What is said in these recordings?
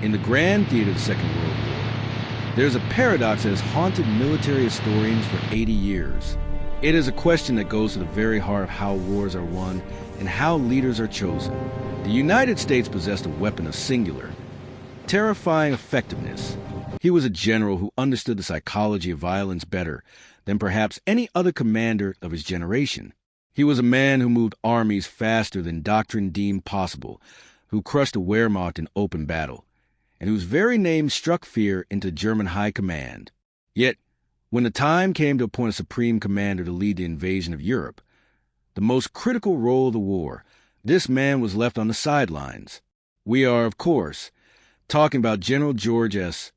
In the grand theater of the Second World War, there's a paradox that has haunted military historians for 80 years. It is a question that goes to the very heart of how wars are won and how leaders are chosen. The United States possessed a weapon of singular, terrifying effectiveness. He was a general who understood the psychology of violence better than perhaps any other commander of his generation. He was a man who moved armies faster than doctrine deemed possible, who crushed the Wehrmacht in open battle, and whose very name struck fear into German high command. Yet, when the time came to appoint a Supreme Commander to lead the invasion of Europe, the most critical role of the war, this man was left on the sidelines. We are, of course, talking about General George S.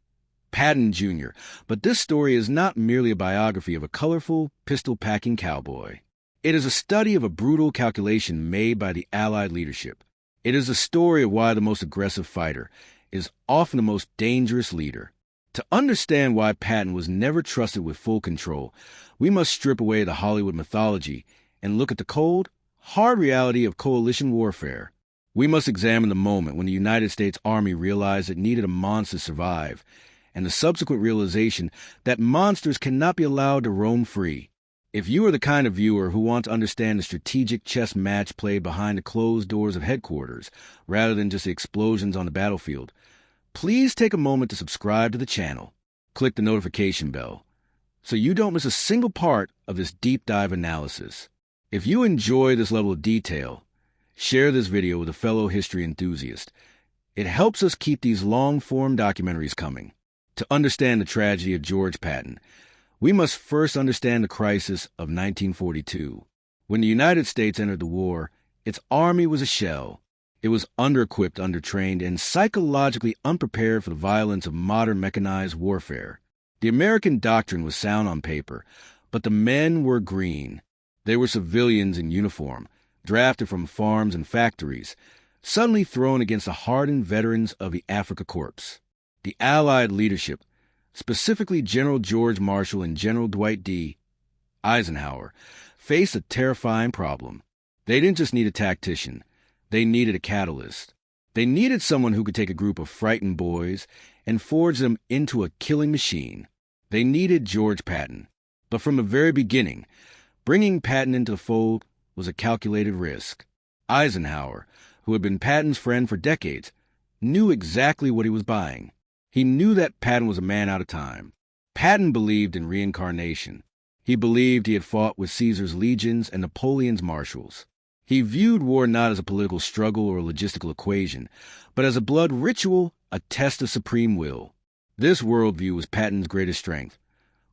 Patton Jr., but this story is not merely a biography of a colorful, pistol-packing cowboy. It is a study of a brutal calculation made by the Allied leadership. It is a story of why the most aggressive fighter is often the most dangerous leader. To understand why Patton was never trusted with full control, we must strip away the Hollywood mythology and look at the cold, hard reality of coalition warfare. We must examine the moment when the United States Army realized it needed a monster to survive, and the subsequent realization that monsters cannot be allowed to roam free. If you are the kind of viewer who wants to understand the strategic chess match played behind the closed doors of headquarters, rather than just the explosions on the battlefield, please take a moment to subscribe to the channel. Click the notification bell so you don't miss a single part of this deep dive analysis. If you enjoy this level of detail, share this video with a fellow history enthusiast. It helps us keep these long-form documentaries coming. To understand the tragedy of George Patton, we must first understand the crisis of 1942. When the United States entered the war, its army was a shell. It was under-equipped, under-trained, and psychologically unprepared for the violence of modern mechanized warfare. The American doctrine was sound on paper, but the men were green. They were civilians in uniform, drafted from farms and factories, suddenly thrown against the hardened veterans of the Afrika Korps. The Allied leadership, specifically General George Marshall and General Dwight D. Eisenhower, faced a terrifying problem. They didn't just need a tactician. They needed a catalyst. They needed someone who could take a group of frightened boys and forge them into a killing machine. They needed George Patton. But from the very beginning, bringing Patton into the fold was a calculated risk. Eisenhower, who had been Patton's friend for decades, knew exactly what he was buying. He knew that Patton was a man out of time. Patton believed in reincarnation. He believed he had fought with Caesar's legions and Napoleon's marshals. He viewed war not as a political struggle or a logistical equation, but as a blood ritual, a test of supreme will. This worldview was Patton's greatest strength,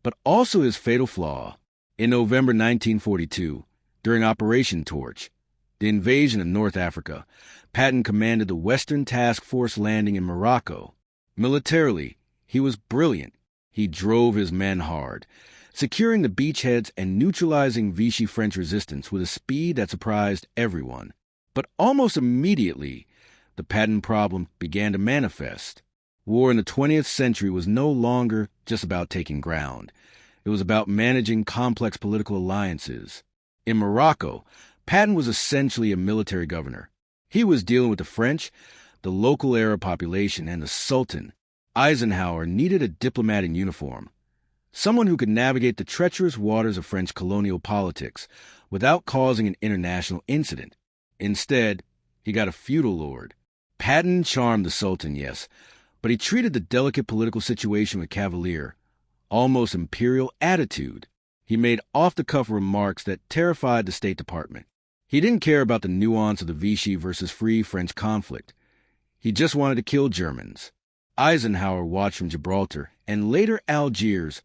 but also his fatal flaw. In November 1942, during Operation Torch, the invasion of North Africa, Patton commanded the Western Task Force landing in Morocco. Militarily, he was brilliant. He drove his men hard, securing the beachheads and neutralizing Vichy French resistance with a speed that surprised everyone. But almost immediately, the Patton problem began to manifest. War in the 20th century was no longer just about taking ground. It was about managing complex political alliances. In Morocco, Patton was essentially a military governor. He was dealing with the French, the local Arab population, and the Sultan. Eisenhower needed a diplomat in uniform, someone who could navigate the treacherous waters of French colonial politics without causing an international incident. Instead, he got a feudal lord. Patton charmed the Sultan, yes, but he treated the delicate political situation with cavalier, almost imperial attitude. He made off-the-cuff remarks that terrified the State Department. He didn't care about the nuance of the Vichy versus Free French conflict. He just wanted to kill Germans. Eisenhower watched from Gibraltar and later Algiers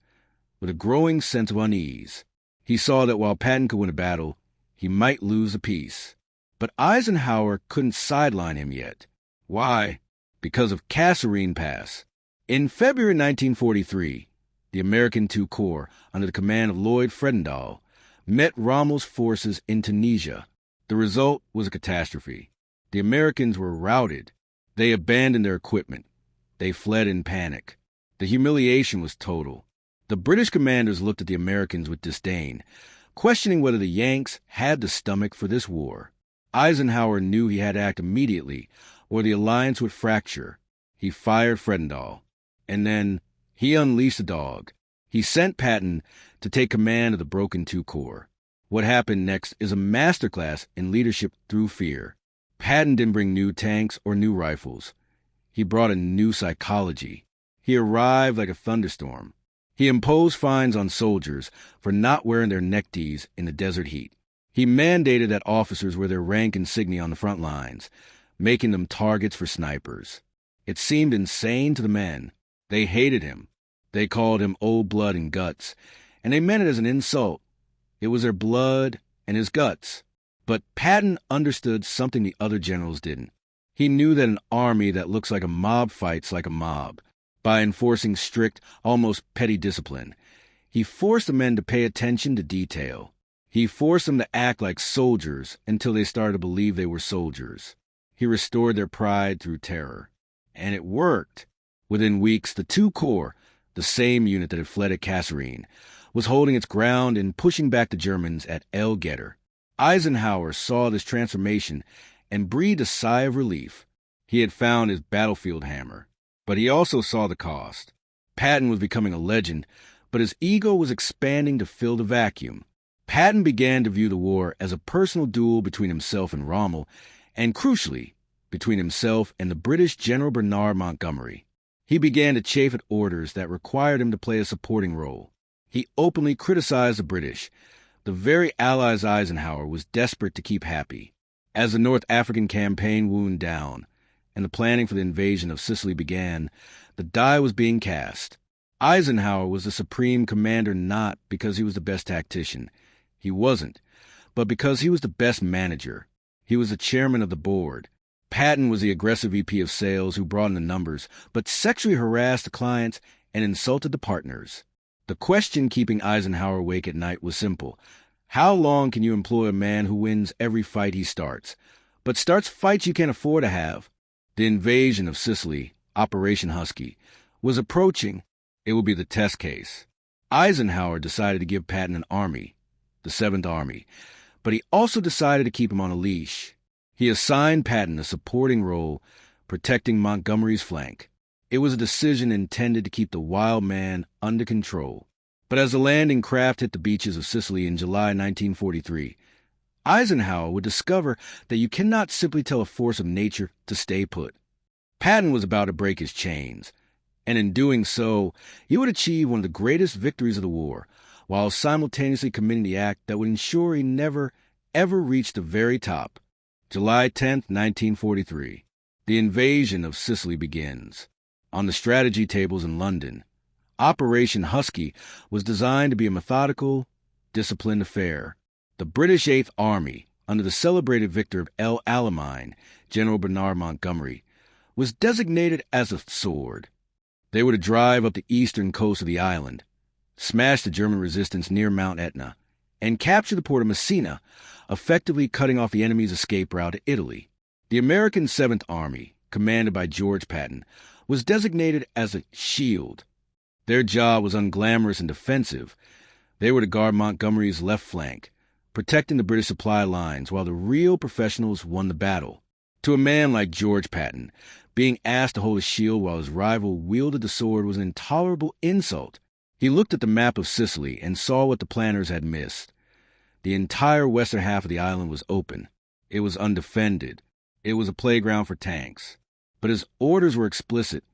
with a growing sense of unease. He saw that while Patton could win a battle, he might lose a peace. But Eisenhower couldn't sideline him yet. Why? Because of Kasserine Pass. In February 1943, the American II Corps, under the command of Lloyd Fredendall, met Rommel's forces in Tunisia. The result was a catastrophe. The Americans were routed. They abandoned their equipment. They fled in panic. The humiliation was total. The British commanders looked at the Americans with disdain, questioning whether the Yanks had the stomach for this war. Eisenhower knew he had to act immediately, or the alliance would fracture. He fired Fredendall. And then he unleashed the dog. He sent Patton to take command of the Broken II Corps. What happened next is a masterclass in leadership through fear. Patton didn't bring new tanks or new rifles. He brought a new psychology. He arrived like a thunderstorm. He imposed fines on soldiers for not wearing their neckties in the desert heat. He mandated that officers wear their rank insignia on the front lines, making them targets for snipers. It seemed insane to the men. They hated him. They called him old blood and guts, and they meant it as an insult. It was their blood and his guts. But Patton understood something the other generals didn't. He knew that an army that looks like a mob fights like a mob. By enforcing strict, almost petty discipline, he forced the men to pay attention to detail. He forced them to act like soldiers until they started to believe they were soldiers. He restored their pride through terror. And it worked. Within weeks, the II Corps, the same unit that had fled at Kasserine, was holding its ground and pushing back the Germans at El Getter. Eisenhower saw this transformation and breathed a sigh of relief. He had found his battlefield hammer. But he also saw the cost. Patton was becoming a legend, but his ego was expanding to fill the vacuum. Patton began to view the war as a personal duel between himself and Rommel, and crucially, between himself and the British General Bernard Montgomery. He began to chafe at orders that required him to play a supporting role. He openly criticized the British. The very allies Eisenhower was desperate to keep happy. As the North African campaign wound down, and the planning for the invasion of Sicily began, the die was being cast. Eisenhower was the Supreme Commander not because he was the best tactician. He wasn't. But because he was the best manager. He was the chairman of the board. Patton was the aggressive VP of sales who brought in the numbers, but sexually harassed the clients and insulted the partners. The question keeping Eisenhower awake at night was simple. How long can you employ a man who wins every fight he starts, but starts fights you can't afford to have? The invasion of Sicily, Operation Husky, was approaching. It would be the test case. Eisenhower decided to give Patton an army, the 7th Army, but he also decided to keep him on a leash. He assigned Patton a supporting role, protecting Montgomery's flank. It was a decision intended to keep the wild man under control. But as the landing craft hit the beaches of Sicily in July 1943, Eisenhower would discover that you cannot simply tell a force of nature to stay put. Patton was about to break his chains, and in doing so, he would achieve one of the greatest victories of the war, while simultaneously committing the act that would ensure he never, ever reached the very top. July 10, 1943. The invasion of Sicily begins. On the strategy tables in London, Operation Husky was designed to be a methodical, disciplined affair. The British 8th Army, under the celebrated victor of El Alamein, General Bernard Montgomery, was designated as a sword. They were to drive up the eastern coast of the island, smash the German resistance near Mount Etna, and capture the port of Messina, effectively cutting off the enemy's escape route to Italy. The American 7th Army, commanded by George Patton, was designated as a shield. Their job was unglamorous and defensive. They were to guard Montgomery's left flank, protecting the British supply lines while the real professionals won the battle. To a man like George Patton, being asked to hold a shield while his rival wielded the sword was an intolerable insult. He looked at the map of Sicily and saw what the planners had missed. The entire western half of the island was open. It was undefended. It was a playground for tanks. But his orders were explicit.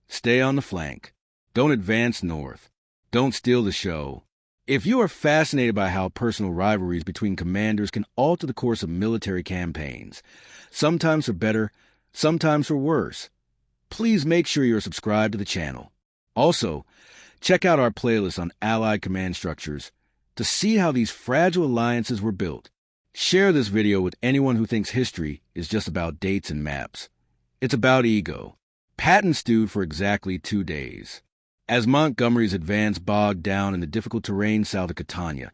Stay on the flank. Don't advance north. Don't steal the show. If you are fascinated by how personal rivalries between commanders can alter the course of military campaigns, sometimes for better, sometimes for worse, please make sure you are subscribed to the channel. Also, check out our playlist on Allied command structures to see how these fragile alliances were built. Share this video with anyone who thinks history is just about dates and maps. It's about ego. Patton stewed for exactly 2 days. As Montgomery's advance bogged down in the difficult terrain south of Catania,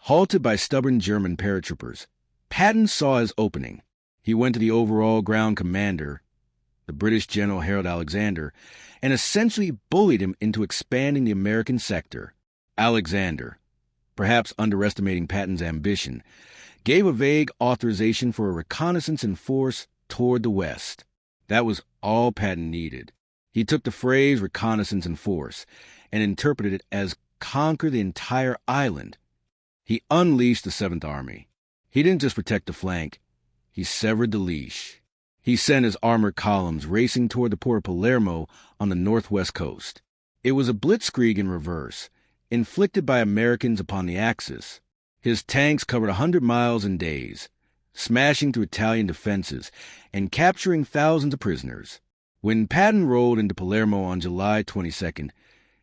halted by stubborn German paratroopers, Patton saw his opening. He went to the overall ground commander, the British General Harold Alexander, and essentially bullied him into expanding the American sector. Alexander, perhaps underestimating Patton's ambition, gave a vague authorization for a reconnaissance in force toward the west. That was all Patton needed. He took the phrase reconnaissance in force and interpreted it as conquer the entire island. He unleashed the Seventh Army. He didn't just protect the flank, he severed the leash. He sent his armored columns racing toward the port of Palermo on the northwest coast. It was a blitzkrieg in reverse, inflicted by Americans upon the Axis. His tanks covered 100 miles in days, smashing through Italian defenses and capturing thousands of prisoners. When Patton rolled into Palermo on July 22nd,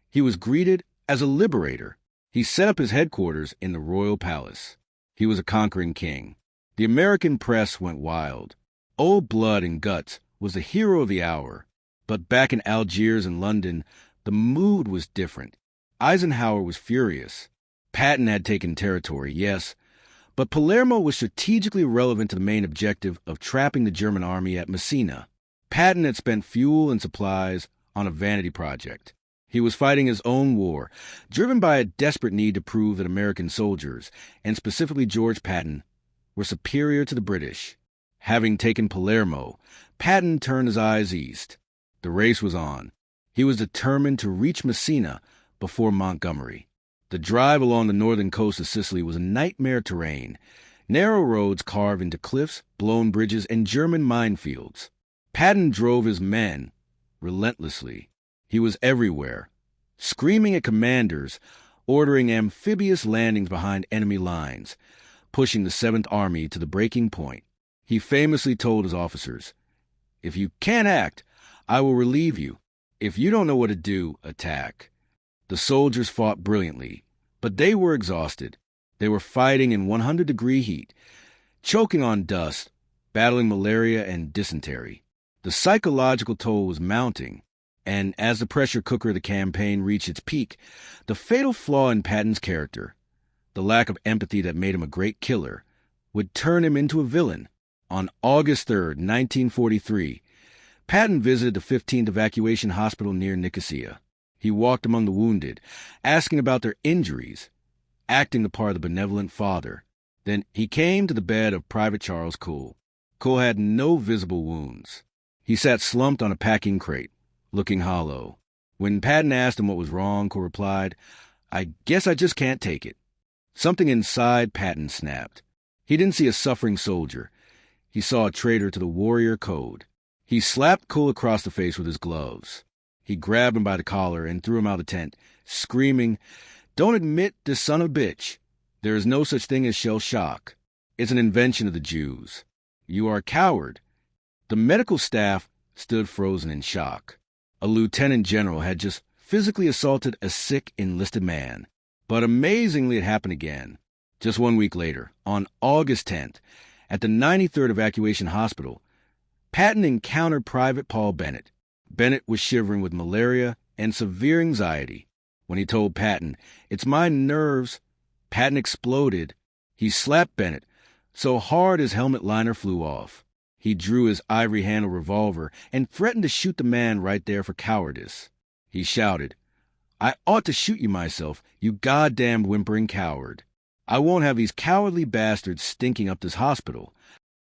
he was greeted as a liberator. He set up his headquarters in the royal palace. He was a conquering king. The American press went wild. Old Blood and Guts was the hero of the hour. But back in Algiers and London, the mood was different. Eisenhower was furious. Patton had taken territory, yes, but Palermo was strategically relevant to the main objective of trapping the German army at Messina. Patton had spent fuel and supplies on a vanity project. He was fighting his own war, driven by a desperate need to prove that American soldiers, and specifically George Patton, were superior to the British. Having taken Palermo, Patton turned his eyes east. The race was on. He was determined to reach Messina before Montgomery. The drive along the northern coast of Sicily was a nightmare terrain, narrow roads carved into cliffs, blown bridges, and German minefields. Patton drove his men relentlessly. He was everywhere, screaming at commanders, ordering amphibious landings behind enemy lines, pushing the Seventh Army to the breaking point. He famously told his officers, "If you can't act, I will relieve you. If you don't know what to do, attack." The soldiers fought brilliantly, but they were exhausted. They were fighting in 100-degree heat, choking on dust, battling malaria and dysentery. The psychological toll was mounting, and as the pressure cooker of the campaign reached its peak, the fatal flaw in Patton's character, the lack of empathy that made him a great killer, would turn him into a villain. On August 3rd, 1943, Patton visited the 15th Evacuation Hospital near Nicosia. He walked among the wounded, asking about their injuries, acting the part of the benevolent father. Then he came to the bed of Private Charles Cole. Cole had no visible wounds. He sat slumped on a packing crate, looking hollow. When Patton asked him what was wrong, Cole replied, "I guess I just can't take it." Something inside Patton snapped. He didn't see a suffering soldier. He saw a traitor to the warrior code. He slapped Cole across the face with his gloves. He grabbed him by the collar and threw him out of the tent, screaming, "Don't admit this son of a bitch. There is no such thing as shell shock. It's an invention of the Jews. You are a coward." The medical staff stood frozen in shock. A lieutenant general had just physically assaulted a sick enlisted man. But amazingly, it happened again. Just 1 week later, on August 10th, at the 93rd Evacuation Hospital, Patton encountered Private Paul Bennett. Bennett was shivering with malaria and severe anxiety. When he told Patton, "It's my nerves," Patton exploded. He slapped Bennett so hard his helmet liner flew off. He drew his ivory-handled revolver and threatened to shoot the man right there for cowardice. He shouted, "I ought to shoot you myself, you goddamned whimpering coward. I won't have these cowardly bastards stinking up this hospital."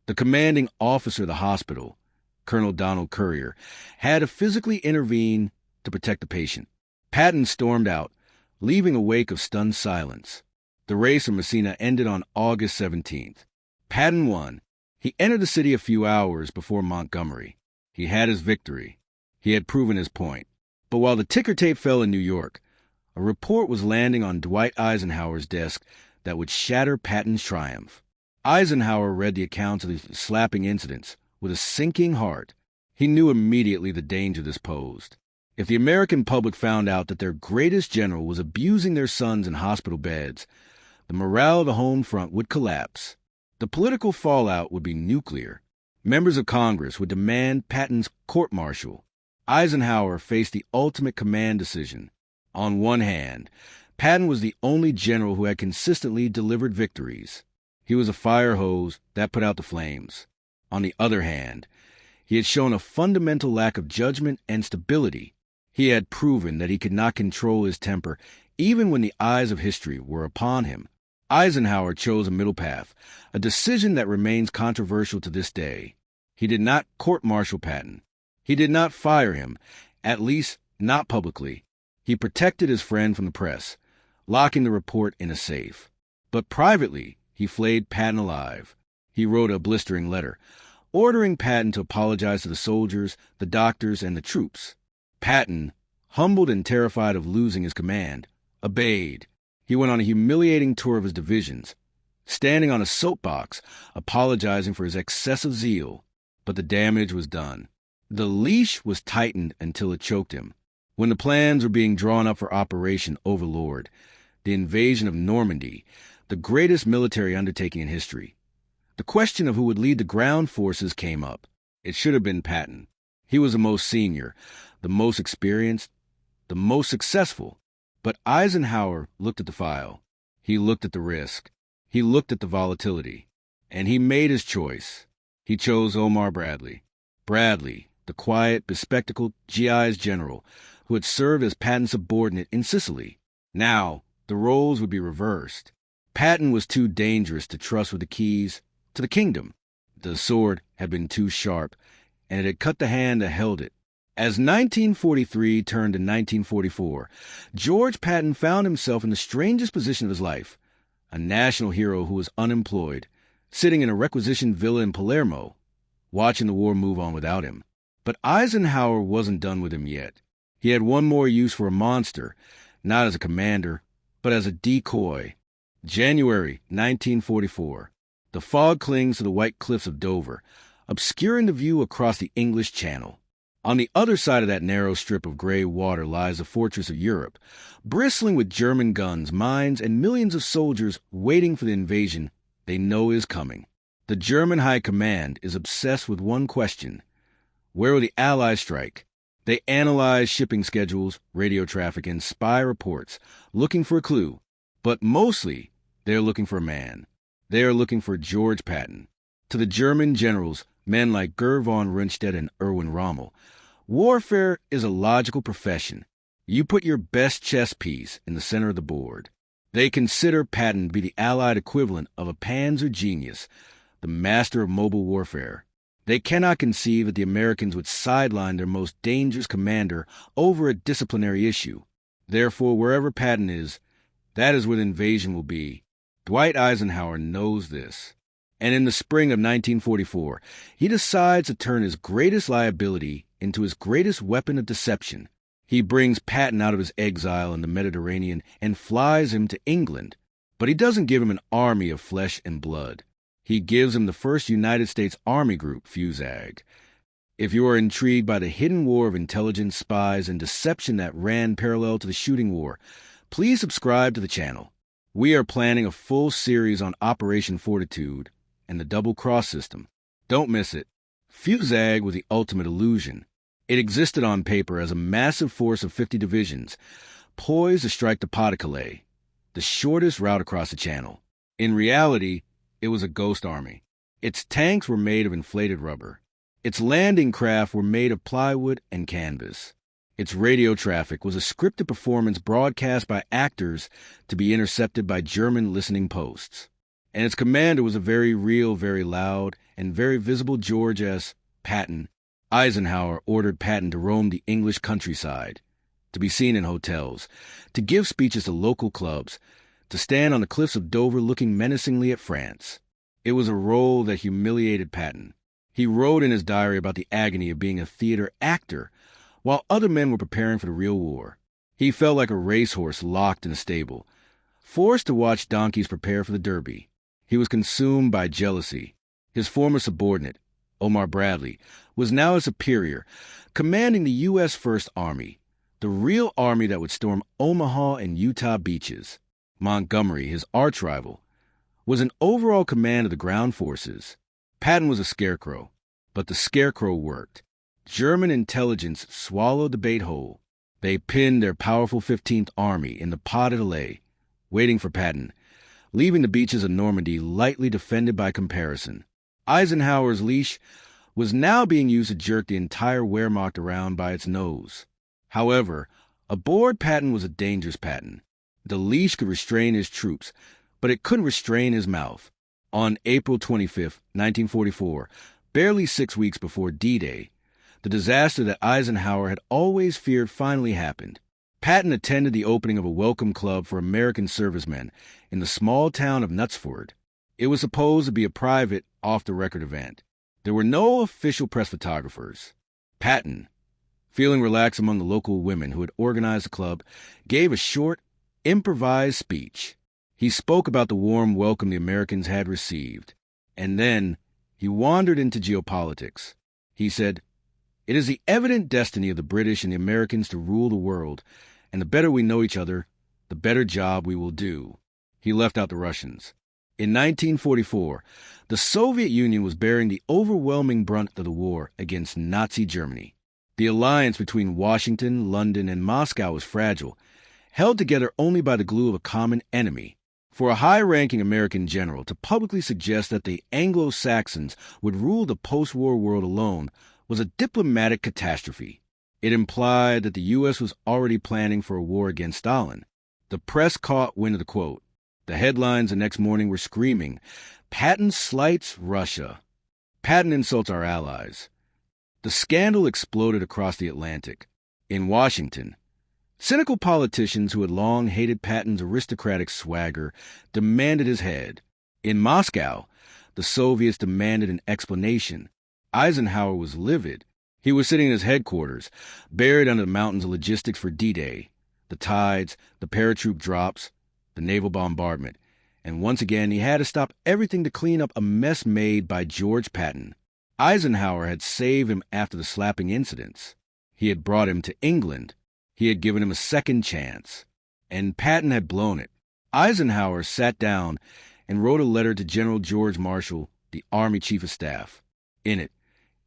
The commanding officer of the hospital, Colonel Donald Currier, had to physically intervene to protect the patient. Patton stormed out, leaving a wake of stunned silence. The race of Messina ended on August 17th. Patton won. He entered the city a few hours before Montgomery. He had his victory. He had proven his point. But while the ticker tape fell in New York, a report was landing on Dwight Eisenhower's desk that would shatter Patton's triumph. Eisenhower read the accounts of the slapping incidents with a sinking heart. He knew immediately the danger this posed. If the American public found out that their greatest general was abusing their sons in hospital beds, the morale of the home front would collapse. The political fallout would be nuclear. Members of Congress would demand Patton's court-martial. Eisenhower faced the ultimate command decision. On one hand, Patton was the only general who had consistently delivered victories. He was a fire hose that put out the flames. On the other hand, he had shown a fundamental lack of judgment and stability. He had proven that he could not control his temper even when the eyes of history were upon him. Eisenhower chose a middle path, a decision that remains controversial to this day. He did not court-martial Patton. He did not fire him, At least, not publicly. He protected his friend from the press, locking the report in a safe. But privately, he flayed Patton alive. He wrote a blistering letter, ordering Patton to apologize to the soldiers, the doctors, and the troops. Patton, humbled and terrified of losing his command, obeyed. He went on a humiliating tour of his divisions, standing on a soapbox, apologizing for his excessive zeal. But the damage was done. The leash was tightened until it choked him. When the plans were being drawn up for Operation Overlord, the invasion of Normandy, the greatest military undertaking in history, the question of who would lead the ground forces came up. It should have been Patton. He was the most senior, the most experienced, the most successful. But Eisenhower looked at the file. He looked at the risk. He looked at the volatility. And he made his choice. He chose Omar Bradley. Bradley, the quiet, bespectacled GI's general who had served as Patton's subordinate in Sicily. Now, the roles would be reversed. Patton was too dangerous to trust with the keys to the kingdom. The sword had been too sharp, and it had cut the hand that held it. As 1943 turned to 1944, George Patton found himself in the strangest position of his life, a national hero who was unemployed, sitting in a requisitioned villa in Palermo, watching the war move on without him. But Eisenhower wasn't done with him yet. He had one more use for a monster, not as a commander, but as a decoy. January 1944. The fog clings to the white cliffs of Dover, obscuring the view across the English Channel. On the other side of that narrow strip of gray water lies the fortress of Europe, bristling with German guns, mines, and millions of soldiers waiting for the invasion they know is coming. The German High Command is obsessed with one question: where will the Allies strike? They analyze shipping schedules, radio traffic, and spy reports, looking for a clue. But mostly, they're looking for a man. They are looking for George Patton. To the German generals, men like Gerd von Rundstedt and Erwin Rommel, warfare is a logical profession. You put your best chess piece in the center of the board. They consider Patton to be the Allied equivalent of a panzer genius, the master of mobile warfare. They cannot conceive that the Americans would sideline their most dangerous commander over a disciplinary issue. Therefore, wherever Patton is, that is where the invasion will be. Dwight Eisenhower knows this. And in the spring of 1944, he decides to turn his greatest liability into his greatest weapon of deception. He brings Patton out of his exile in the Mediterranean and flies him to England. But he doesn't give him an army of flesh and blood. He gives him the first United States Army Group, FUSAG. If you are intrigued by the hidden war of intelligence, spies, and deception that ran parallel to the shooting war, please subscribe to the channel. We are planning a full series on Operation Fortitude and the double-cross system. Don't miss it. FUSAG was the ultimate illusion. It existed on paper as a massive force of 50 divisions, poised to strike the Pas-de-Calais, the shortest route across the Channel. In reality, it was a ghost army. Its tanks were made of inflated rubber. Its landing craft were made of plywood and canvas. Its radio traffic was a scripted performance broadcast by actors to be intercepted by German listening posts. And its commander was a very real, very loud, and very visible George S. Patton. Eisenhower ordered Patton to roam the English countryside, to be seen in hotels, to give speeches to local clubs, to stand on the cliffs of Dover looking menacingly at France. It was a role that humiliated Patton. He wrote in his diary about the agony of being a theater actor, while other men were preparing for the real war. He felt like a racehorse locked in a stable, forced to watch donkeys prepare for the Derby. He was consumed by jealousy. His former subordinate, Omar Bradley, was now his superior, commanding the U.S. First Army, the real army that would storm Omaha and Utah beaches. Montgomery, his arch-rival, was in overall command of the ground forces. Patton was a scarecrow, but the scarecrow worked. German intelligence swallowed the bait whole. They pinned their powerful 15th Army in the Pas-de-Calais, waiting for Patton, leaving the beaches of Normandy lightly defended by comparison. Eisenhower's leash was now being used to jerk the entire Wehrmacht around by its nose. However, aboard Patton was a dangerous Patton. The leash could restrain his troops, but it couldn't restrain his mouth. On April 25, 1944, barely 6 weeks before D-Day, The disaster that Eisenhower had always feared finally happened. Patton attended the opening of a welcome club for American servicemen in the small town of Knutsford. It was supposed to be a private, off-the-record event. There were no official press photographers. Patton, feeling relaxed among the local women who had organized the club, gave a short, improvised speech. He spoke about the warm welcome the Americans had received. And then he wandered into geopolitics. He said, "It is the evident destiny of the British and the Americans to rule the world, and the better we know each other, the better job we will do." He left out the Russians. In 1944, the Soviet Union was bearing the overwhelming brunt of the war against Nazi Germany. The alliance between Washington, London, and Moscow was fragile, held together only by the glue of a common enemy. For a high-ranking American general to publicly suggest that the Anglo-Saxons would rule the post-war world alone was a diplomatic catastrophe. It implied that the U.S. was already planning for a war against Stalin. The press caught wind of the quote. The headlines the next morning were screaming, "Patton slights Russia. Patton insults our allies." The scandal exploded across the Atlantic. In Washington, cynical politicians who had long hated Patton's aristocratic swagger demanded his head. In Moscow, the Soviets demanded an explanation. Eisenhower was livid. He was sitting in his headquarters, buried under the mountains of logistics for D-Day, the tides, the paratroop drops, the naval bombardment, and once again he had to stop everything to clean up a mess made by George Patton. Eisenhower had saved him after the slapping incidents. He had brought him to England. He had given him a second chance. And Patton had blown it. Eisenhower sat down and wrote a letter to General George Marshall, the Army Chief of Staff. In it,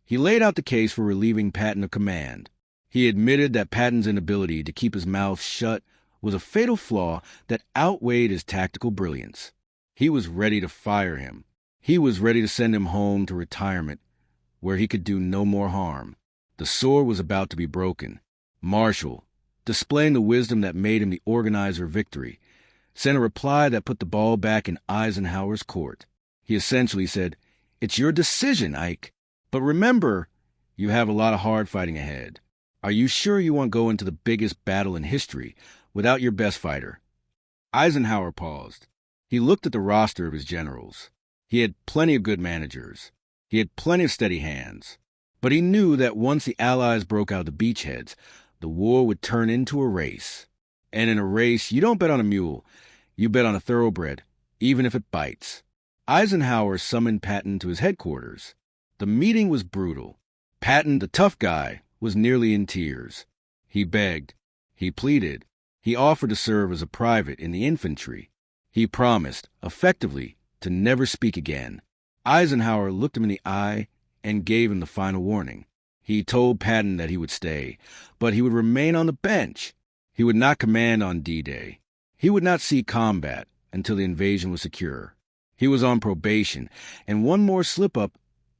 he laid out the case for relieving Patton of command. He admitted that Patton's inability to keep his mouth shut was a fatal flaw that outweighed his tactical brilliance. He was ready to fire him. He was ready to send him home to retirement, where he could do no more harm. The sword was about to be broken. Marshall, displaying the wisdom that made him the organizer of victory, sent a reply that put the ball back in Eisenhower's court. He essentially said, "It's your decision, Ike. But remember, you have a lot of hard fighting ahead. Are you sure you want to go into the biggest battle in history without your best fighter?" Eisenhower paused. He looked at the roster of his generals. He had plenty of good managers. He had plenty of steady hands. But he knew that once the Allies broke out of the beachheads, the war would turn into a race. And in a race, you don't bet on a mule. You bet on a thoroughbred, even if it bites. Eisenhower summoned Patton to his headquarters. The meeting was brutal. Patton, the tough guy, was nearly in tears. He begged. He pleaded. He offered to serve as a private in the infantry. He promised, effectively, to never speak again. Eisenhower looked him in the eye and gave him the final warning. He told Patton that he would stay, but he would remain on the bench. He would not command on D-Day. He would not see combat until the invasion was secure. He was on probation, and one more slip-up,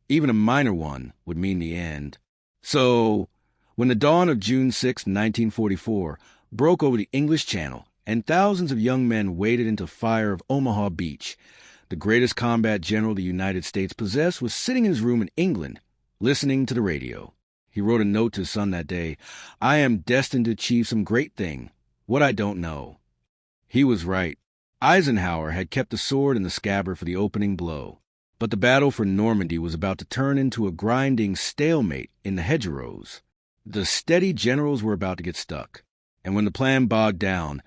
even a minor one, would mean the end. So, when the dawn of June 6, 1944, broke over the English Channel, and thousands of young men waded into the fire of Omaha Beach, the greatest combat general the United States possessed was sitting in his room in England, listening to the radio. He wrote a note to his son that day, "I am destined to achieve some great thing, what I don't know." He was right. Eisenhower had kept the sword in the scabbard for the opening blow. But the battle for Normandy was about to turn into a grinding stalemate in the hedgerows. The steady generals were about to get stuck. And when the plan bogged down,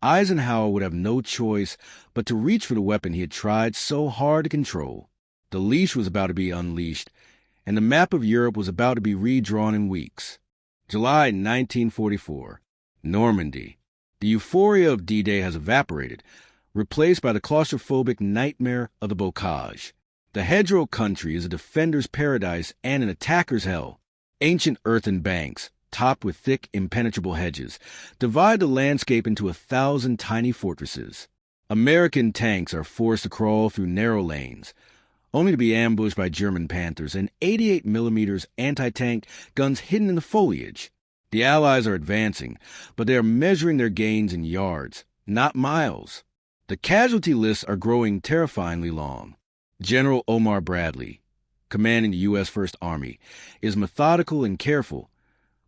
Eisenhower would have no choice but to reach for the weapon he had tried so hard to control. The leash was about to be unleashed, and the map of Europe was about to be redrawn in weeks. July 1944. Normandy. The euphoria of D-Day has evaporated, replaced by the claustrophobic nightmare of the bocage. The hedgerow country is a defender's paradise and an attacker's hell. Ancient earthen banks, topped with thick, impenetrable hedges, divide the landscape into 1,000 tiny fortresses. American tanks are forced to crawl through narrow lanes, only to be ambushed by German Panthers and 88mm anti-tank guns hidden in the foliage. The Allies are advancing, but they are measuring their gains in yards, not miles. The casualty lists are growing terrifyingly long. General Omar Bradley, commanding the U.S. First Army, is methodical and careful,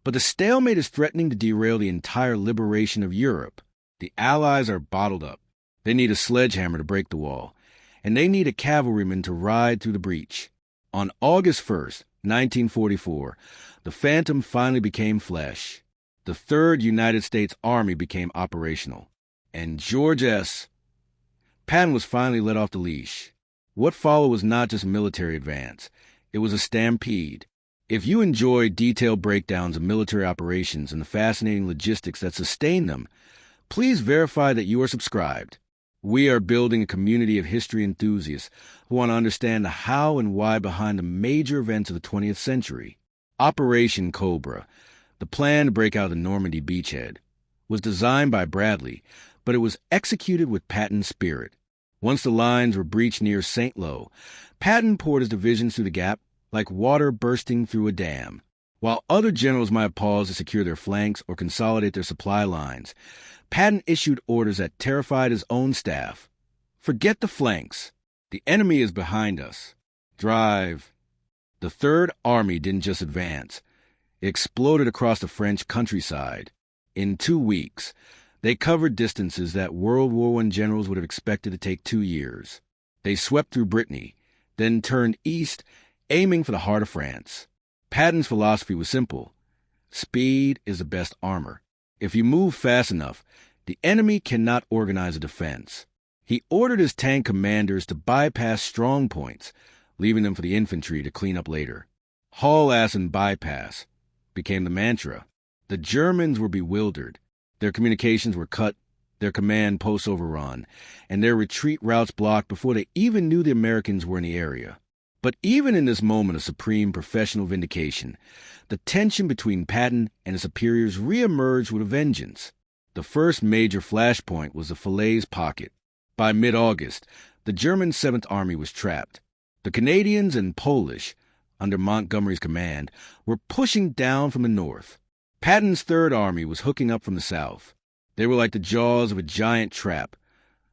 but the stalemate is threatening to derail the entire liberation of Europe. The Allies are bottled up. They need a sledgehammer to break the wall, and they need a cavalryman to ride through the breach. On August 1st, 1944, the Phantom finally became flesh. The 3rd United States Army became operational, and George S. Patton was finally let off the leash. What followed was not just a military advance. It was a stampede. If you enjoy detailed breakdowns of military operations and the fascinating logistics that sustain them, please verify that you are subscribed. We are building a community of history enthusiasts who want to understand the how and why behind the major events of the 20th century. Operation Cobra, the plan to break out of the Normandy beachhead, was designed by Bradley, but it was executed with Patton's spirit. Once the lines were breached near St. Lo, Patton poured his divisions through the gap like water bursting through a dam. While other generals might have paused to secure their flanks or consolidate their supply lines, Patton issued orders that terrified his own staff. Forget the flanks. The enemy is behind us. Drive. The Third Army didn't just advance. It exploded across the French countryside. In 2 weeks, they covered distances that World War I generals would have expected to take 2 years. They swept through Brittany, then turned east, aiming for the heart of France. Patton's philosophy was simple. Speed is the best armor. If you move fast enough, the enemy cannot organize a defense. He ordered his tank commanders to bypass strong points, leaving them for the infantry to clean up later. Haul ass and bypass became the mantra. The Germans were bewildered. Their communications were cut, their command posts overrun, and their retreat routes blocked before they even knew the Americans were in the area. But even in this moment of supreme professional vindication, the tension between Patton and his superiors reemerged with a vengeance. The first major flashpoint was the Falaise Pocket. By mid-August, the German 7th Army was trapped. The Canadians and Polish, under Montgomery's command, were pushing down from the north. Patton's 3rd Army was hooking up from the south. They were like the jaws of a giant trap,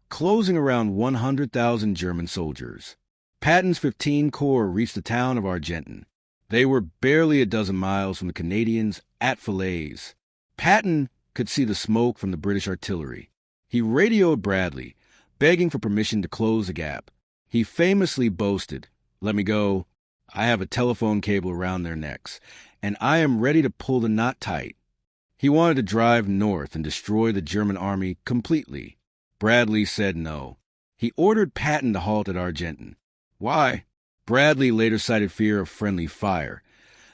closing around 100,000 German soldiers. Patton's 15 Corps reached the town of Argenton. They were barely a dozen miles from the Canadians at Falaise. Patton could see the smoke from the British artillery. He radioed Bradley, begging for permission to close the gap. He famously boasted, "Let me go. I have a telephone cable around their necks, and I am ready to pull the knot tight." He wanted to drive north and destroy the German army completely. Bradley said no. He ordered Patton to halt at Argenton. Why? Bradley later cited fear of friendly fire,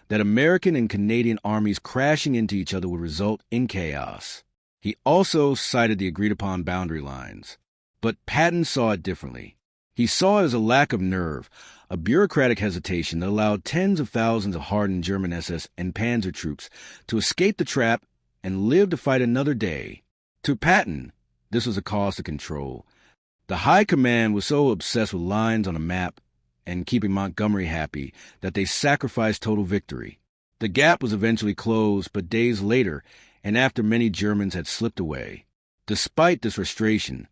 that American and Canadian armies crashing into each other would result in chaos. He also cited the agreed-upon boundary lines. But Patton saw it differently. He saw it as a lack of nerve, a bureaucratic hesitation that allowed tens of thousands of hardened German SS and Panzer troops to escape the trap and live to fight another day. To Patton, this was a cost of control. The high command was so obsessed with lines on a map and keeping Montgomery happy that they sacrificed total victory. The gap was eventually closed, but days later, and after many Germans had slipped away. Despite this frustration,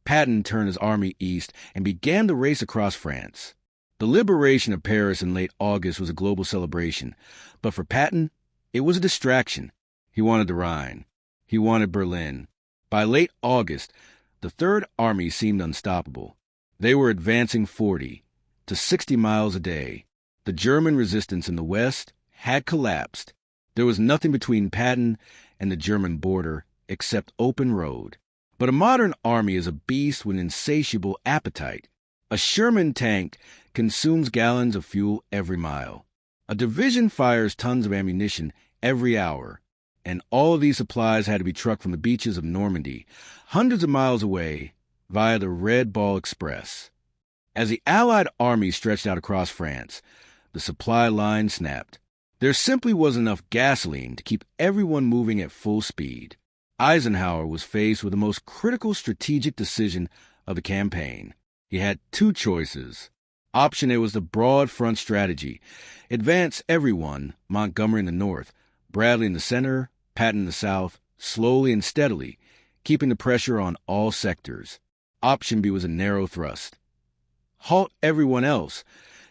Patton turned his army east and began the race across France. The liberation of Paris in late August was a global celebration, but for Patton, it was a distraction. He wanted the Rhine. He wanted Berlin. By late August, the Third Army seemed unstoppable. They were advancing 40 to 60 miles a day. The German resistance in the west had collapsed. There was nothing between Patton and the German border except open road. But a modern army is a beast with an insatiable appetite. A Sherman tank consumes gallons of fuel every mile. A division fires tons of ammunition every hour. And all of these supplies had to be trucked from the beaches of Normandy, hundreds of miles away, via the Red Ball Express. As the Allied army stretched out across France, the supply line snapped. There simply wasn't enough gasoline to keep everyone moving at full speed. Eisenhower was faced with the most critical strategic decision of the campaign. He had 2 choices. Option A was the broad front strategy. Advance everyone, Montgomery in the north, Bradley in the center, Patton in the south, slowly and steadily, keeping the pressure on all sectors. Option B was a narrow thrust. Halt everyone else.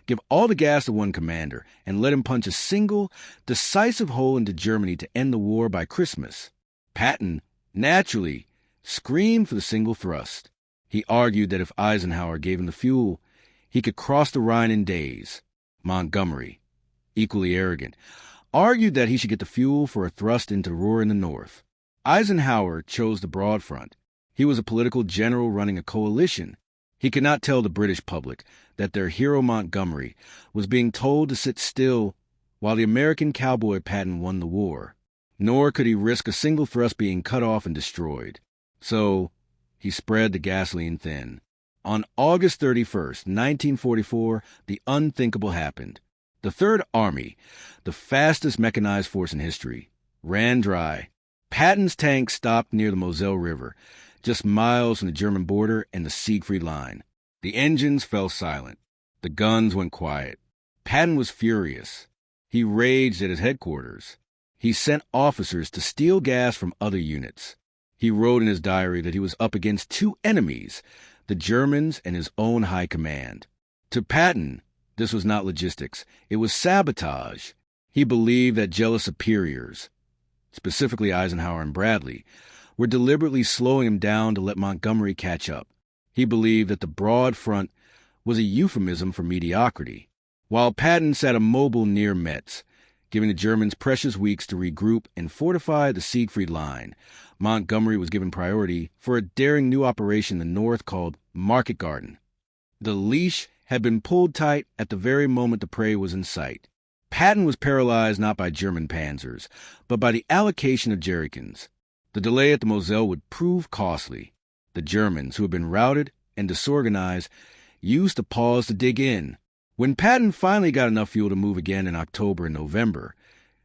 Give all the gas to one commander and let him punch a single, decisive hole into Germany to end the war by Christmas. Patton, naturally, screamed for the single thrust. He argued that if Eisenhower gave him the fuel, he could cross the Rhine in days. Montgomery, equally arrogant, argued that he should get the fuel for a thrust into Ruhr in the north. Eisenhower chose the broad front. He was a political general running a coalition. He could not tell the British public that their hero Montgomery was being told to sit still while the American cowboy Patton won the war. Nor could he risk a single thrust being cut off and destroyed. So he spread the gasoline thin. On August 31st, 1944, the unthinkable happened. The Third Army, the fastest mechanized force in history, ran dry. Patton's tank stopped near the Moselle River, just miles from the German border and the Siegfried Line. The engines fell silent. The guns went quiet. Patton was furious. He raged at his headquarters. He sent officers to steal gas from other units. He wrote in his diary that he was up against two enemies, the Germans and his own high command. To Patton, this was not logistics. It was sabotage. He believed that jealous superiors, specifically Eisenhower and Bradley, were deliberately slowing him down to let Montgomery catch up. He believed that the broad front was a euphemism for mediocrity. While Patton sat immobile near Metz, giving the Germans precious weeks to regroup and fortify the Siegfried Line, Montgomery was given priority for a daring new operation in the north called Market Garden. The leash had been pulled tight at the very moment the prey was in sight. Patton was paralyzed not by German panzers, but by the allocation of jerrycans. The delay at the Moselle would prove costly. The Germans, who had been routed and disorganized, used the pause to dig in. When Patton finally got enough fuel to move again in October and November,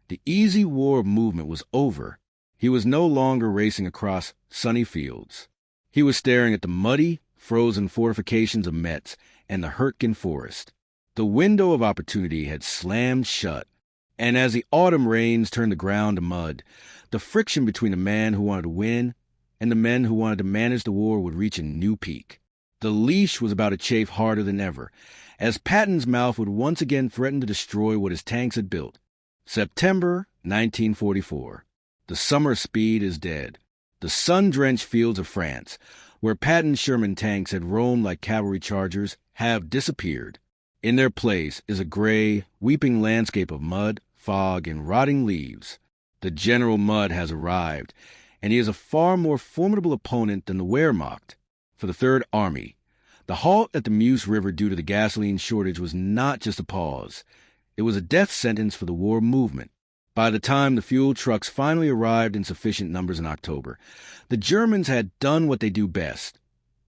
the easy war of movement was over. He was no longer racing across sunny fields. He was staring at the muddy, frozen fortifications of Metz and the Hurtgen forest. The window of opportunity had slammed shut, and as the autumn rains turned the ground to mud, the friction between the man who wanted to win and the men who wanted to manage the war would reach a new peak. The leash was about to chafe harder than ever, as Patton's mouth would once again threaten to destroy what his tanks had built. September 1944. The summer speed is dead. The sun-drenched fields of France, where Patton's Sherman tanks had roamed like cavalry chargers, have disappeared. In their place is a gray, weeping landscape of mud, fog, and rotting leaves. The General Mud has arrived, and he is a far more formidable opponent than the Wehrmacht. For the Third Army, the halt at the Meuse River due to the gasoline shortage was not just a pause. It was a death sentence for the war movement. By the time the fuel trucks finally arrived in sufficient numbers in October, the Germans had done what they do best.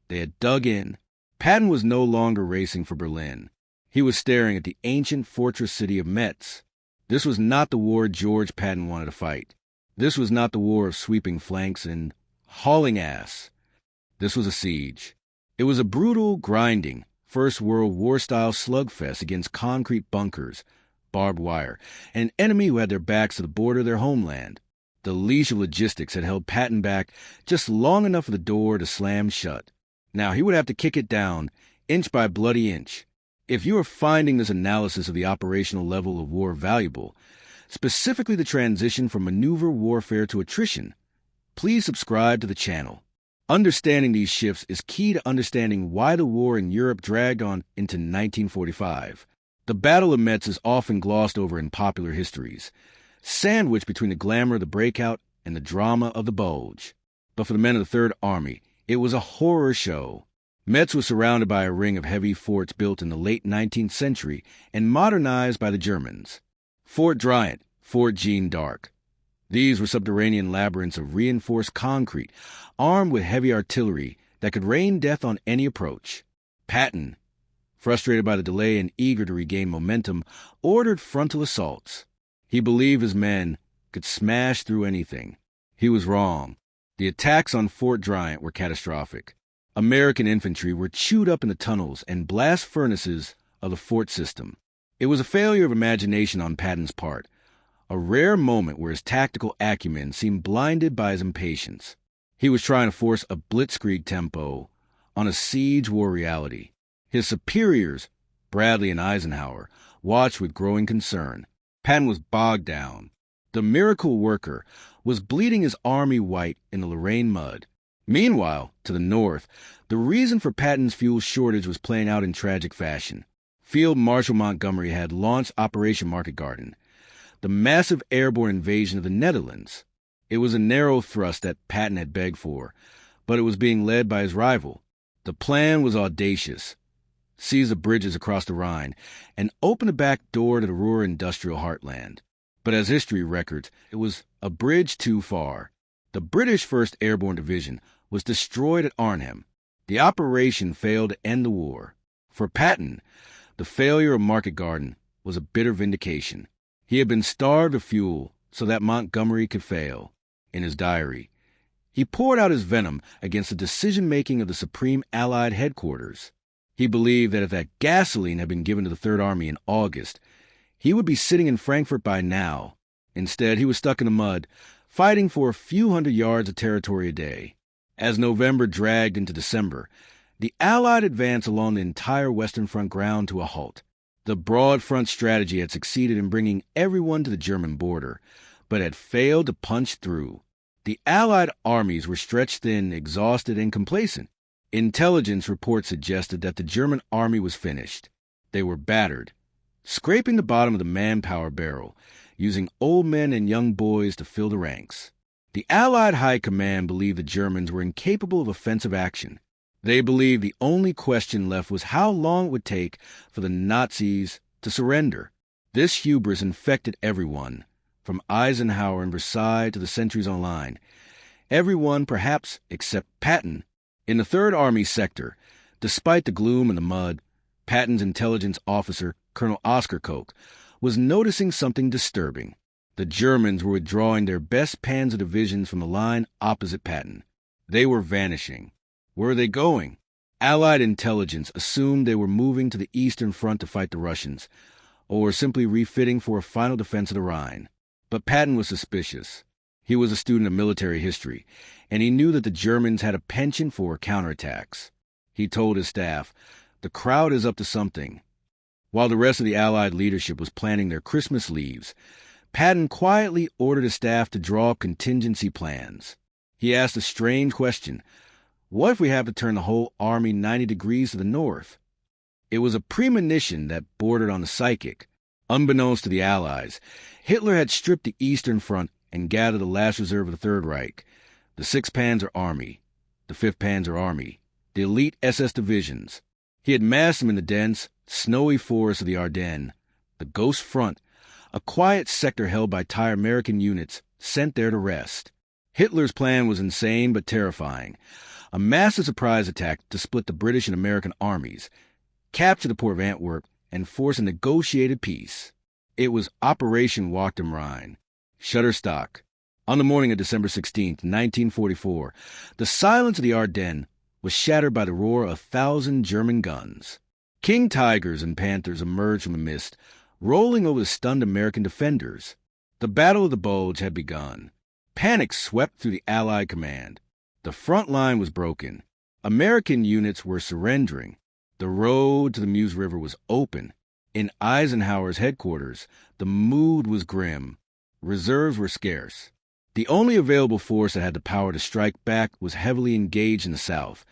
They had dug in. Patton was no longer racing for Berlin. He was staring at the ancient fortress city of Metz. This was not the war George Patton wanted to fight. This was not the war of sweeping flanks and hauling ass. This was a siege. It was a brutal, grinding, First World War-style slugfest against concrete bunkers, barbed wire, and an enemy who had their backs to the border of their homeland. The leash of logistics had held Patton back just long enough for the door to slam shut. Now he would have to kick it down, inch by bloody inch. If you are finding this analysis of the operational level of war valuable, specifically the transition from maneuver warfare to attrition, please subscribe to the channel. Understanding these shifts is key to understanding why the war in Europe dragged on into 1945. The Battle of Metz is often glossed over in popular histories, sandwiched between the glamour of the breakout and the drama of the bulge. But for the men of the Third Army, it was a horror show. Metz was surrounded by a ring of heavy forts built in the late 19th century and modernized by the Germans. Fort Driant, Fort Jeanne d'Arc. These were subterranean labyrinths of reinforced concrete, armed with heavy artillery that could rain death on any approach. Patton, frustrated by the delay and eager to regain momentum, ordered frontal assaults. He believed his men could smash through anything. He was wrong. The attacks on Fort Driant were catastrophic. American infantry were chewed up in the tunnels and blast furnaces of the fort system. It was a failure of imagination on Patton's part, a rare moment where his tactical acumen seemed blinded by his impatience. He was trying to force a blitzkrieg tempo on a siege war reality. His superiors, Bradley and Eisenhower watched with growing concern. Patton was bogged down. The miracle worker was bleeding his army white in the Lorraine mud. Meanwhile, to the north, the reason for Patton's fuel shortage was playing out in tragic fashion. Field Marshal Montgomery had launched Operation Market Garden, the massive airborne invasion of the Netherlands. It was a narrow thrust that Patton had begged for, but it was being led by his rival. The plan was audacious. Seize the bridges across the Rhine and open the back door to the Ruhr industrial heartland. But as history records, it was a bridge too far. The British 1st Airborne Division was destroyed at Arnhem. The operation failed to end the war. For Patton, the failure of Market Garden was a bitter vindication. He had been starved of fuel so that Montgomery could fail. In his diary, he poured out his venom against the decision-making of the Supreme Allied headquarters. He believed that if that gasoline had been given to the Third Army in August, he would be sitting in Frankfurt by now. Instead, he was stuck in the mud, fighting for a few hundred yards of territory a day. As November dragged into December, the Allied advance along the entire Western Front ground to a halt. The broad front strategy had succeeded in bringing everyone to the German border, but had failed to punch through. The Allied armies were stretched thin, exhausted, and complacent. Intelligence reports suggested that the German army was finished. They were battered, scraping the bottom of the manpower barrel, using old men and young boys to fill the ranks. The Allied High Command believed the Germans were incapable of offensive action. They believed the only question left was how long it would take for the Nazis to surrender. This hubris infected everyone, from Eisenhower and Versailles to the sentries on line. Everyone, perhaps, except Patton. In the Third Army sector, despite the gloom and the mud, Patton's intelligence officer, Colonel Oscar Koch, was noticing something disturbing. The Germans were withdrawing their best panzer divisions from the line opposite Patton. They were vanishing. Where were they going? Allied intelligence assumed they were moving to the Eastern Front to fight the Russians, or simply refitting for a final defense of the Rhine. But Patton was suspicious. He was a student of military history, and he knew that the Germans had a penchant for counterattacks. He told his staff, "The crowd is up to something." While the rest of the Allied leadership was planning their Christmas leaves, Patton quietly ordered his staff to draw up contingency plans. He asked a strange question: what if we have to turn the whole army 90 degrees to the north? It was a premonition that bordered on the psychic. Unbeknownst to the Allies, Hitler had stripped the Eastern Front and gathered the last reserve of the Third Reich, the 6th Panzer Army, the 5th Panzer Army, the elite SS divisions. He had massed them in the dense, snowy forests of the Ardennes, the Ghost Front, a quiet sector held by tired American units sent there to rest. Hitler's plan was insane but terrifying. A massive surprise attack to split the British and American armies, capture the port of Antwerp, and force a negotiated peace. It was Operation Walk am Rhein. Shutterstock. On the morning of December 16, 1944, the silence of the Ardennes was shattered by the roar of 1,000 German guns. King tigers and panthers emerged from the mist, rolling over the stunned American defenders. The Battle of the Bulge had begun. Panic swept through the Allied command. The front line was broken. American units were surrendering. The road to the Meuse River was open. In Eisenhower's headquarters, the mood was grim. Reserves were scarce. The only available force that had the power to strike back was heavily engaged in the south,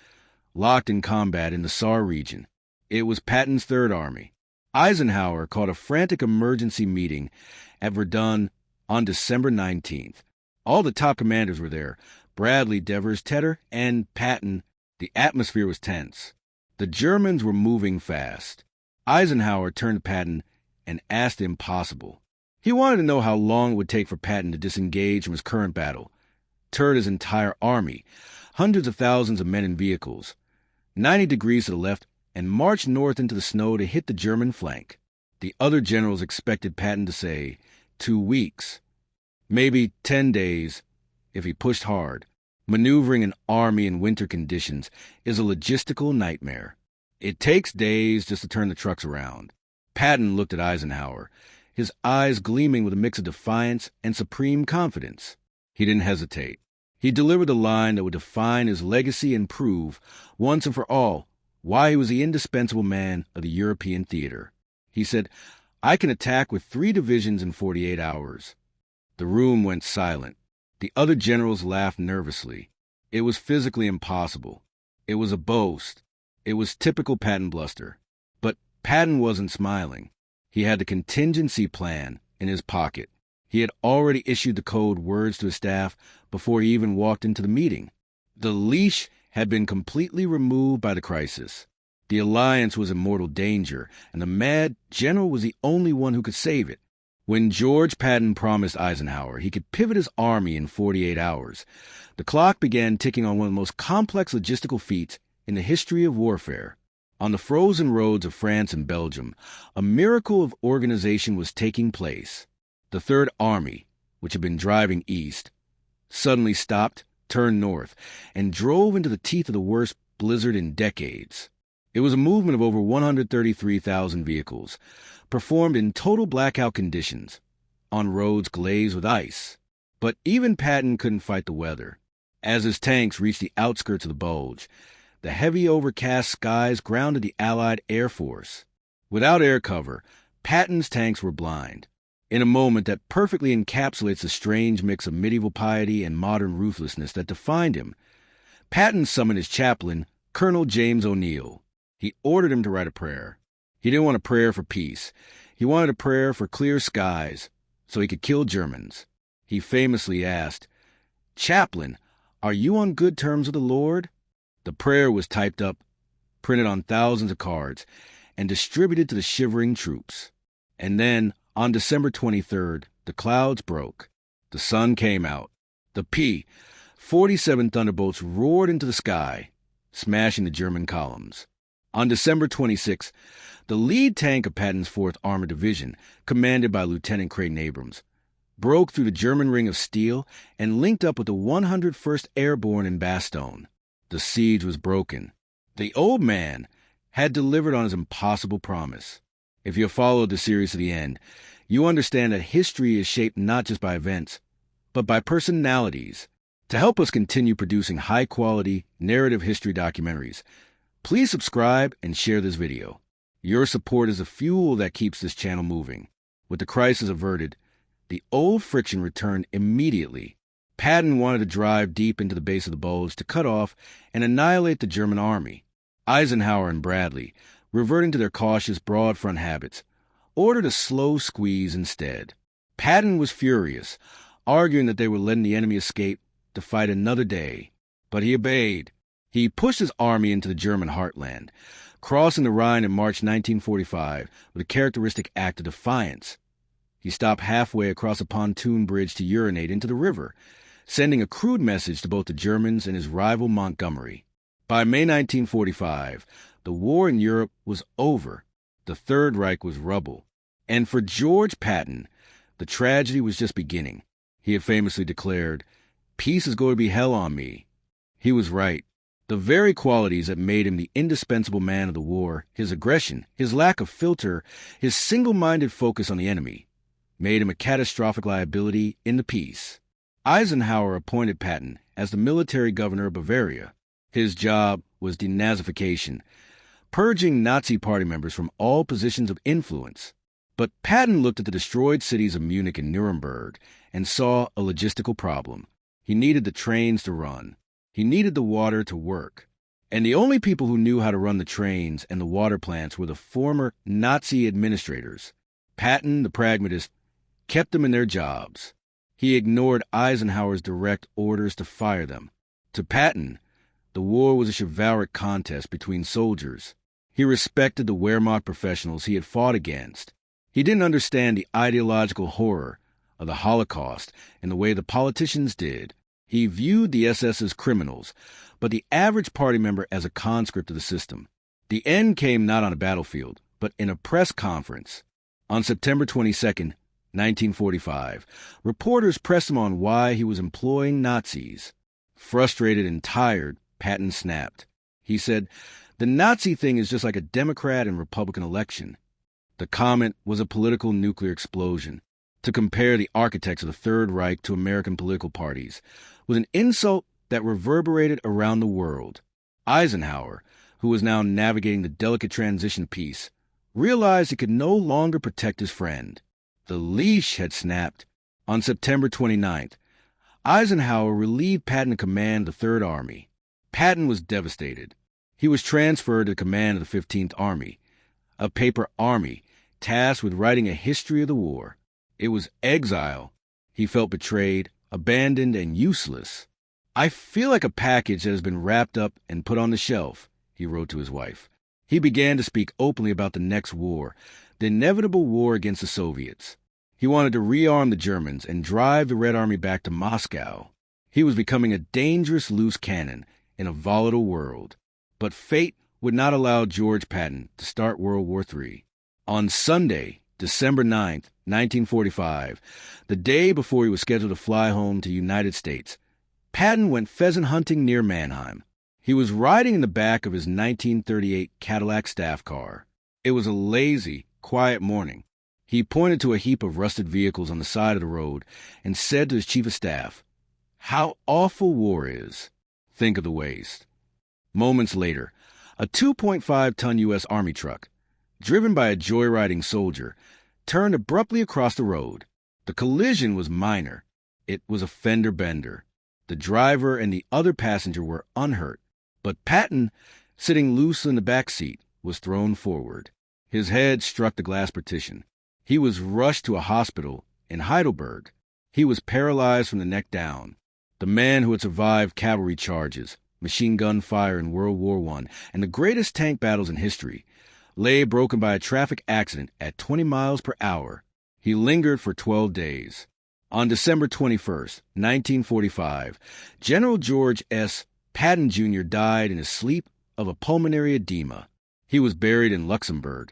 locked in combat in the Saar region. It was Patton's Third Army. Eisenhower called a frantic emergency meeting at Verdun on December 19th. All the top commanders were there: Bradley, Devers, Tedder, and Patton. The atmosphere was tense. The Germans were moving fast. Eisenhower turned to Patton and asked the impossible. He wanted to know how long it would take for Patton to disengage from his current battle, turn his entire army, hundreds of thousands of men and vehicles, 90 degrees to the left, and march north into the snow to hit the German flank. The other generals expected Patton to say 2 weeks, maybe 10 days, if he pushed hard. Maneuvering an army in winter conditions is a logistical nightmare. It takes days just to turn the trucks around. Patton looked at Eisenhower, his eyes gleaming with a mix of defiance and supreme confidence. He didn't hesitate. He delivered the line that would define his legacy and prove, once and for all, why he was the indispensable man of the European theater. He said, "I can attack with 3 divisions in 48 hours." The room went silent. The other generals laughed nervously. It was physically impossible. It was a boast. It was typical Patton bluster. But Patton wasn't smiling. He had the contingency plan in his pocket. He had already issued the code words to his staff before he even walked into the meeting. The leash had been completely removed by the crisis. The alliance was in mortal danger, and the mad general was the only one who could save it. When George Patton promised Eisenhower he could pivot his army in 48 hours, the clock began ticking on one of the most complex logistical feats in the history of warfare. On the frozen roads of France and Belgium, a miracle of organization was taking place. The Third Army, which had been driving east, suddenly stopped, turned north, and drove into the teeth of the worst blizzard in decades. It was a movement of over 133,000 vehicles, performed in total blackout conditions, on roads glazed with ice. But even Patton couldn't fight the weather. As his tanks reached the outskirts of the bulge, the heavy overcast skies grounded the Allied Air Force. Without air cover, Patton's tanks were blind. In a moment that perfectly encapsulates the strange mix of medieval piety and modern ruthlessness that defined him, Patton summoned his chaplain, Colonel James O'Neill. He ordered him to write a prayer. He didn't want a prayer for peace. He wanted a prayer for clear skies so he could kill Germans. He famously asked, "Chaplain, are you on good terms with the Lord?" The prayer was typed up, printed on thousands of cards, and distributed to the shivering troops. And then, on December 23rd, the clouds broke. The sun came out. The P-47 thunderbolts roared into the sky, smashing the German columns. On December 26th, the lead tank of Patton's 4th Armored Division, commanded by Lieutenant Creighton Abrams, broke through the German ring of steel and linked up with the 101st Airborne in Bastogne. The siege was broken. The old man had delivered on his impossible promise. If you followed the series to the end, you understand that history is shaped not just by events, but by personalities. To help us continue producing high-quality narrative history documentaries, please subscribe and share this video. Your support is the fuel that keeps this channel moving. With the crisis averted, the old friction returned immediately. Patton wanted to drive deep into the base of the bulge to cut off and annihilate the German army. Eisenhower and Bradley, reverting to their cautious, broad front habits, ordered a slow squeeze instead. Patton was furious, arguing that they were letting the enemy escape to fight another day. But he obeyed. He pushed his army into the German heartland, crossing the Rhine in March 1945 with a characteristic act of defiance. He stopped halfway across a pontoon bridge to urinate into the river, sending a crude message to both the Germans and his rival Montgomery. By May 1945, the war in Europe was over. The Third Reich was rubble. And for George Patton, the tragedy was just beginning. He had famously declared, "Peace is going to be hell on me." He was right. The very qualities that made him the indispensable man of the war, his aggression, his lack of filter, his single-minded focus on the enemy, made him a catastrophic liability in the peace. Eisenhower appointed Patton as the military governor of Bavaria. His job was denazification, purging Nazi party members from all positions of influence. But Patton looked at the destroyed cities of Munich and Nuremberg and saw a logistical problem. He needed the trains to run. He needed the water to work. And the only people who knew how to run the trains and the water plants were the former Nazi administrators. Patton, the pragmatist, kept them in their jobs. He ignored Eisenhower's direct orders to fire them. To Patton, the war was a chivalric contest between soldiers. He respected the Wehrmacht professionals he had fought against. He didn't understand the ideological horror of the Holocaust in the way the politicians did. He viewed the SS as criminals, but the average party member as a conscript of the system. The end came not on a battlefield, but in a press conference. On September 22, 1945, reporters pressed him on why he was employing Nazis. Frustrated and tired, Patton snapped. He said, "The Nazi thing is just like a Democrat and Republican election." The comment was a political nuclear explosion. To compare the architects of the Third Reich to American political parties was an insult that reverberated around the world. Eisenhower, who was now navigating the delicate transition piece, realized he could no longer protect his friend. The leash had snapped. On September 29th, Eisenhower relieved Patton of command of the Third Army. Patton was devastated. He was transferred to the command of the 15th Army, a paper army tasked with writing a history of the war. It was exile. He felt betrayed, abandoned, and useless. "I feel like a package that has been wrapped up and put on the shelf," he wrote to his wife. He began to speak openly about the next war, the inevitable war against the Soviets. He wanted to rearm the Germans and drive the Red Army back to Moscow. He was becoming a dangerous loose cannon in a volatile world. But fate would not allow George Patton to start World War III. On Sunday, December 9th, 1945, the day before he was scheduled to fly home to the United States, Patton went pheasant hunting near Mannheim. He was riding in the back of his 1938 Cadillac staff car. It was a lazy, quiet morning. He pointed to a heap of rusted vehicles on the side of the road and said to his chief of staff, "How awful war is. Think of the waste." Moments later, a 2.5-ton U.S. Army truck, driven by a joyriding soldier, turned abruptly across the road. The collision was minor. It was a fender bender. The driver and the other passenger were unhurt, but Patton, sitting loose in the back seat, was thrown forward. His head struck the glass partition. He was rushed to a hospital in Heidelberg. He was paralyzed from the neck down. The man who had survived cavalry charges, machine gun fire in World War I, and the greatest tank battles in history, lay broken by a traffic accident at 20 miles per hour. He lingered for 12 days. On December 21st, 1945, General George S. Patton Jr. died in his sleep of a pulmonary edema. He was buried in Luxembourg,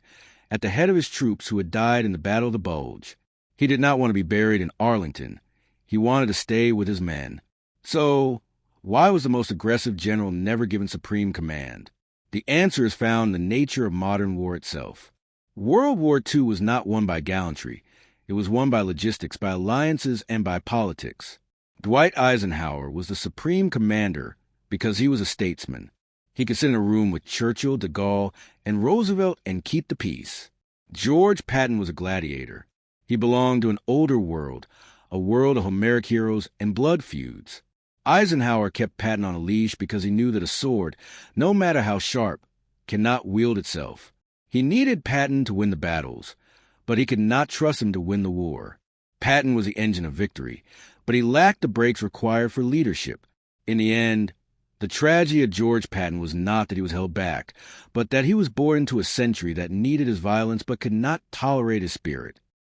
at the head of his troops who had died in the Battle of the Bulge. He did not want to be buried in Arlington. He wanted to stay with his men. So, why was the most aggressive general never given supreme command? The answer is found in the nature of modern war itself. World War II was not won by gallantry. It was won by logistics, by alliances, and by politics. Dwight Eisenhower was the supreme commander because he was a statesman. He could sit in a room with Churchill, de Gaulle, and Roosevelt and keep the peace. George Patton was a gladiator. He belonged to an older world, a world of Homeric heroes and blood feuds. Eisenhower kept Patton on a leash because he knew that a sword, no matter how sharp, cannot wield itself. He needed Patton to win the battles, but he could not trust him to win the war. Patton was the engine of victory, but he lacked the brakes required for leadership. In the end, the tragedy of George Patton was not that he was held back, but that he was born into a century that needed his violence but could not tolerate his spirit.